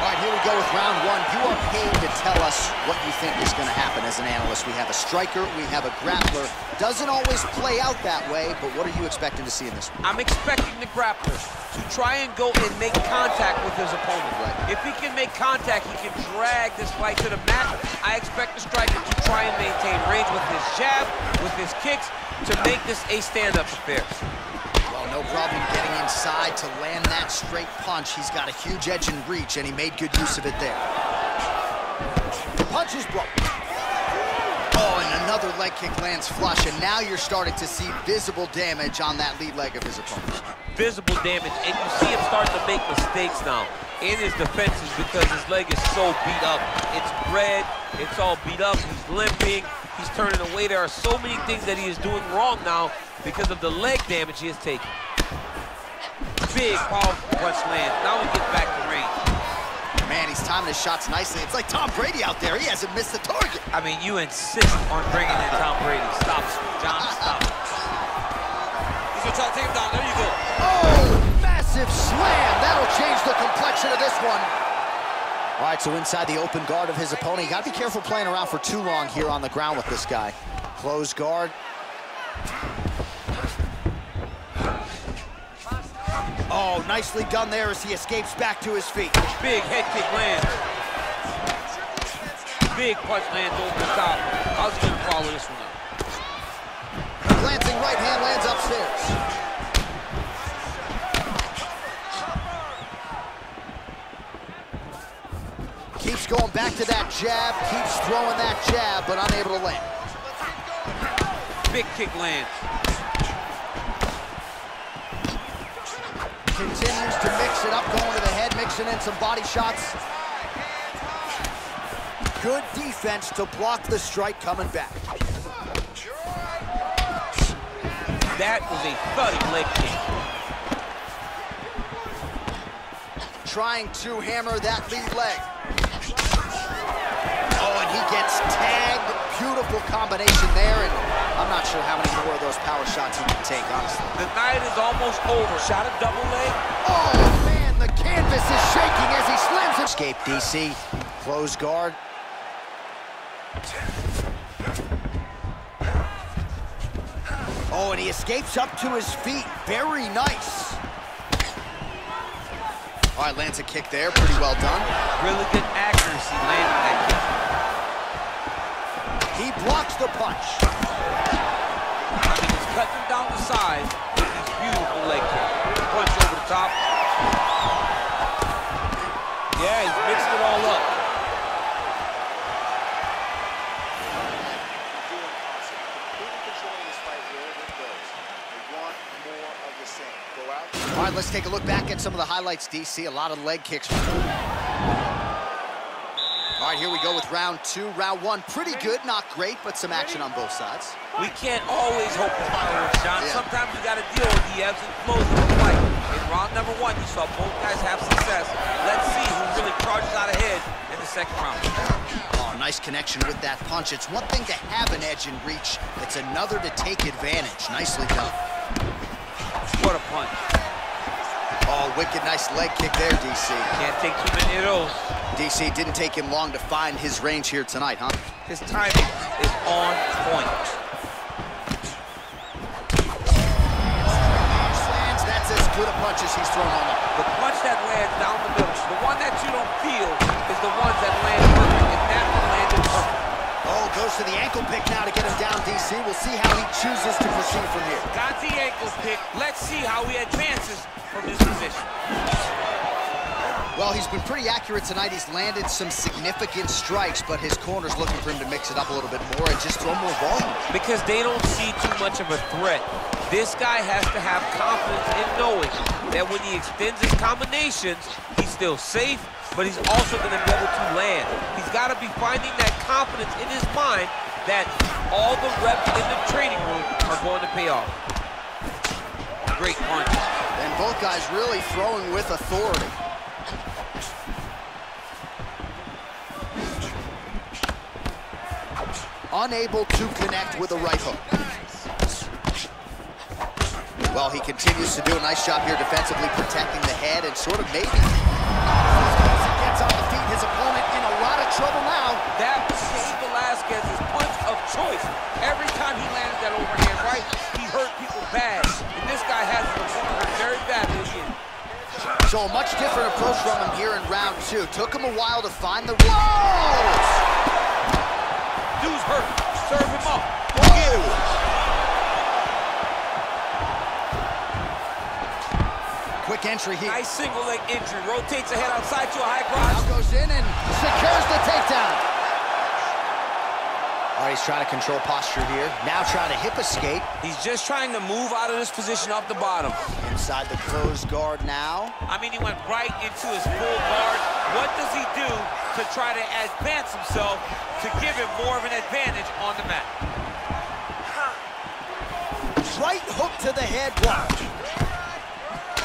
All right, here we go with round one. You are paid to tell us what you think is going to happen as an analyst. We have a striker, we have a grappler. Doesn't always play out that way, but what are you expecting to see in this one? I'm expecting the grappler to try and go and make contact with his opponent. Right. If he can make contact, he can drag this fight to the mat. I expect the striker to try and maintain range with his jab, with his kicks, to make this a stand-up affair. No problem getting inside to land that straight punch. He's got a huge edge and reach, and he made good use of it there. The punch is blocked. Oh, and another leg kick lands flush, and now you're starting to see visible damage on that lead leg of his opponent. Visible damage, and you see him starting to make mistakes now in his defenses because his leg is so beat up. It's red, it's all beat up, he's limping, he's turning away. There are so many things that he is doing wrong now because of the leg damage he has taken. Big, powerful punch lands. Now we get back to range. Man, he's timing his shots nicely. It's like Tom Brady out there. He hasn't missed the target. I mean, you insist on bringing in Tom Brady. Stop, John, stop. He's gonna try to take him down. There you go. Oh, massive slam. That'll change the complexion of this one. All right, so inside the open guard of his opponent. You gotta be careful playing around for too long here on the ground with this guy. Closed guard. Oh, nicely done there as he escapes back to his feet. Big head kick lands. Big punch lands over the top. How's he gonna follow this one up? Glancing right hand lands upstairs. Keeps going back to that jab, keeps throwing that jab, but unable to land. Big kick lands. Continues to mix it up, going to the head, mixing in some body shots. Good defense to block the strike coming back. That was a thudding leg kick. Trying to hammer that lead leg. Oh, and he gets tagged. Beautiful combination there, and I'm not sure how many more of those power shots he can take, honestly. The night is almost over. Shot a double leg. Oh, man, the canvas is shaking as he slams it. Escape, DC. Close guard. Oh, and he escapes up to his feet. Very nice. All right, lands a kick there. Pretty well done. Really good accuracy landing that kick. He blocks the punch. I mean, he's cutting him down the side with these beautiful leg kicks. Punch over the top. Yeah, he's mixing it all up. All right, let's take a look back at some of the highlights, DC. A lot of leg kicks. All right, here we go with round two. Round one, pretty good, not great, but some action on both sides. We can't always hope for fireworks, John. Yeah. Sometimes we got to deal with the ebbs and flows of the fight. In round number one, you saw both guys have success. Let's see who really charges out ahead in the second round. Oh, nice connection with that punch. It's one thing to have an edge and reach. It's another to take advantage. Nicely done. What a punch. Oh, wicked nice leg kick there, DC. Can't take too many of those. DC, didn't take him long to find his range here tonight, huh? His timing is on point. Lands, that's as good a punch as he's thrown all night. The punch that lands down the middle, the one that you don't feel, is the ones that land perfect, and that one landed perfect. Oh, goes to the ankle pick now to get him down, DC. We'll see how he chooses to proceed from here. Got the ankle pick. Let's see how he advances from his position. Well, he's been pretty accurate tonight. He's landed some significant strikes, but his corner's looking for him to mix it up a little bit more and just throw more volume. Because they don't see too much of a threat. This guy has to have confidence in knowing that when he extends his combinations, he's still safe, but he's also going to be able to land. He's got to be finding that confidence in his mind that all the reps in the training room are going to pay off. Great punch. And both guys really throwing with authority. Unable to connect with a right hook. Well, he continues to do a nice job here defensively, protecting the head and sort of maybe gets on much different approach from him here in round 2. Took him a while to find the... Whoa! Dude's hurt. Serve him up. Quick entry here. Nice single leg entry. Rotates ahead outside to a high cross. Now goes in and secures the takedown. All right, he's trying to control posture here. Now trying to hip escape. He's just trying to move out of this position off the bottom. Inside the closed guard now. I mean, he went right into his full guard. What does he do to try to advance himself to give him more of an advantage on the mat? Right hook to the head. Watch.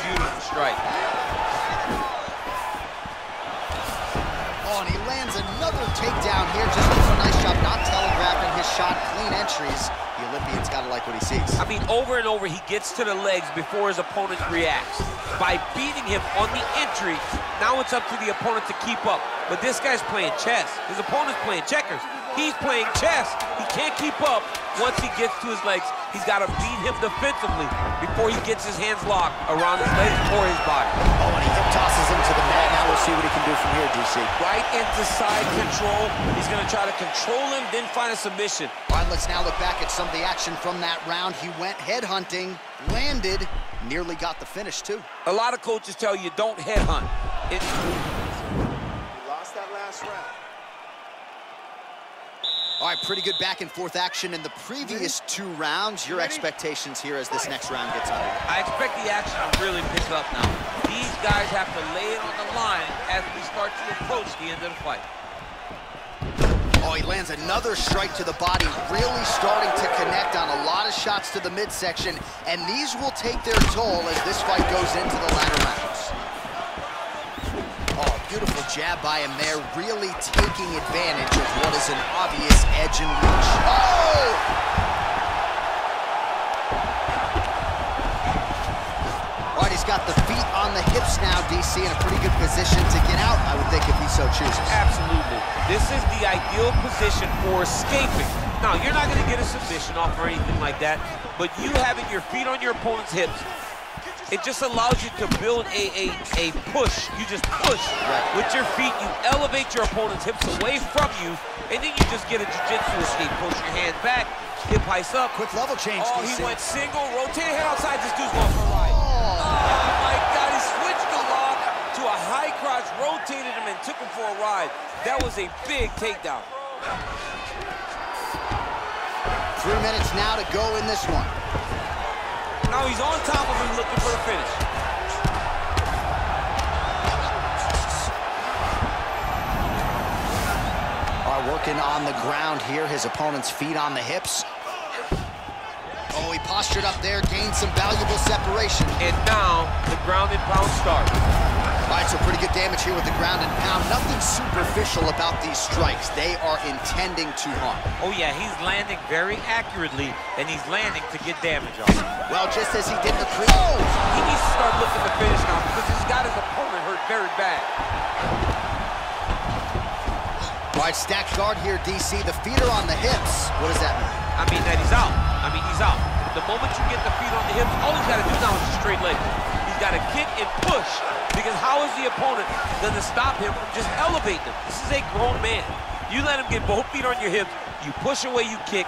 Beautiful strike. Oh, and he lands another takedown here. Just does a nice job not telegraphing his shot. Clean entries. The Olympian's got to like what he sees. I mean, over and over, he gets to the legs before his opponent reacts. By beating him on the entry, now it's up to the opponent to keep up. But this guy's playing chess. His opponent's playing checkers. He's playing chess. He can't keep up. Once he gets to his legs, he's got to beat him defensively before he gets his hands locked around his legs or his body. Oh, and he hip tosses him to the mat. Now we'll see what he can do from here, DC. Right into side control. He's going to try to control him, then find a submission. All right, let's now look back at some of the action from that round. He went headhunting, landed, nearly got the finish, too. A lot of coaches tell you don't headhunt. We lost that last round. All right, pretty good back and forth action in the previous 2 rounds. Your expectations here as this next round gets underway? I expect the action to really pick up now. These guys have to lay it on the line as we start to approach the end of the fight. Oh, he lands another strike to the body, really starting to connect on a lot of shots to the midsection, and these will take their toll as this fight goes into the latter rounds. Oh, beautiful jab by him there, really taking advantage of what is an obvious edge and reach. Oh! All right, he's got the feet on the hips now, DC, in a pretty good position to get out, I would think, if he so chooses. Absolutely. This is the ideal position for escaping. Now, you're not going to get a submission off or anything like that, but you having your feet on your opponent's hips, it just allows you to build a push. You just push with your feet. You elevate your opponent's hips away from you, and then you just get a jiu-jitsu escape. Push your hand back, hip heights up. Quick level change, Oh, DC. he went single, rotated head outside. This dude's going for a ride. Oh, my God, he switched the lock to a high crotch, rotated him, and took him for a ride. That was a big takedown. 3 minutes now to go in this one. Now he's on top of him looking for the finish. All right, working on the ground here. His opponent's feet on the hips. Oh, he postured up there, gained some valuable separation. And now the ground and pound start. All right, so pretty good damage here with the ground and pound. Nothing superficial about these strikes. They are intending to harm. Oh, yeah, he's landing very accurately, and he's landing to get damage on. Well, just as he did the pre... Oh! He needs to start looking to finish now because he's got his opponent hurt very bad. All right, stacked guard here, DC. The feet are on the hips. What does that mean? I mean that he's out. I mean, he's out. The moment you get the feet on the hips, all he's got to do now is a straight leg. He's got to kick and push, because how is the opponent going to stop him from just elevating him? This is a grown man. You let him get both feet on your hips, you push away, you kick,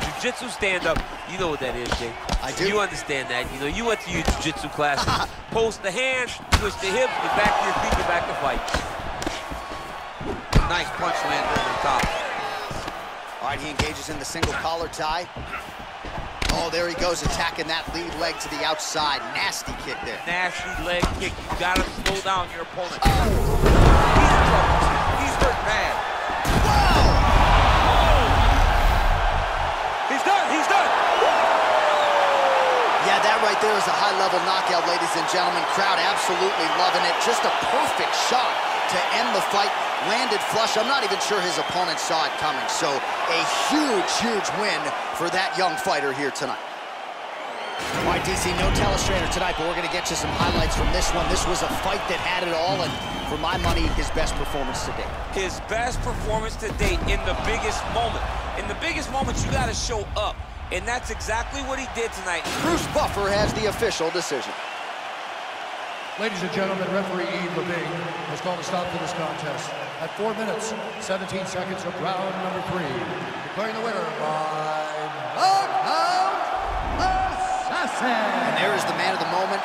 jiu-jitsu stand-up. You know what that is, Jay. I do. You understand that. You know, you went to your jiu-jitsu classes. Post the hands, twist the hips, get back to your feet, get back to fight. Nice punch landed over the top. All right, he engages in the single collar tie. Oh, there he goes, attacking that lead leg to the outside. Nasty kick there. Nasty leg kick. You gotta slow down your opponent. Oh. He's in trouble. He's hurt bad. Wow! Oh. He's done. He's done. Yeah, that right there is a high-level knockout, ladies and gentlemen. Crowd absolutely loving it. Just a perfect shot to end the fight. Landed flush. I'm not even sure his opponent saw it coming. So a huge, huge win for that young fighter here tonight. All right, DC, no telestrainer tonight, but we're going to get you some highlights from this one. This was a fight that had it all, and for my money, his best performance to date. His best performance to date in the biggest moment. In the biggest moments, you got to show up, and that's exactly what he did tonight. Bruce Buffer has the official decision. Ladies and gentlemen, referee Eve Levine has called a stop to this contest at 4 minutes, 17 seconds of round number 3, declaring the winner by knockout assassin. And there is the man of the moment.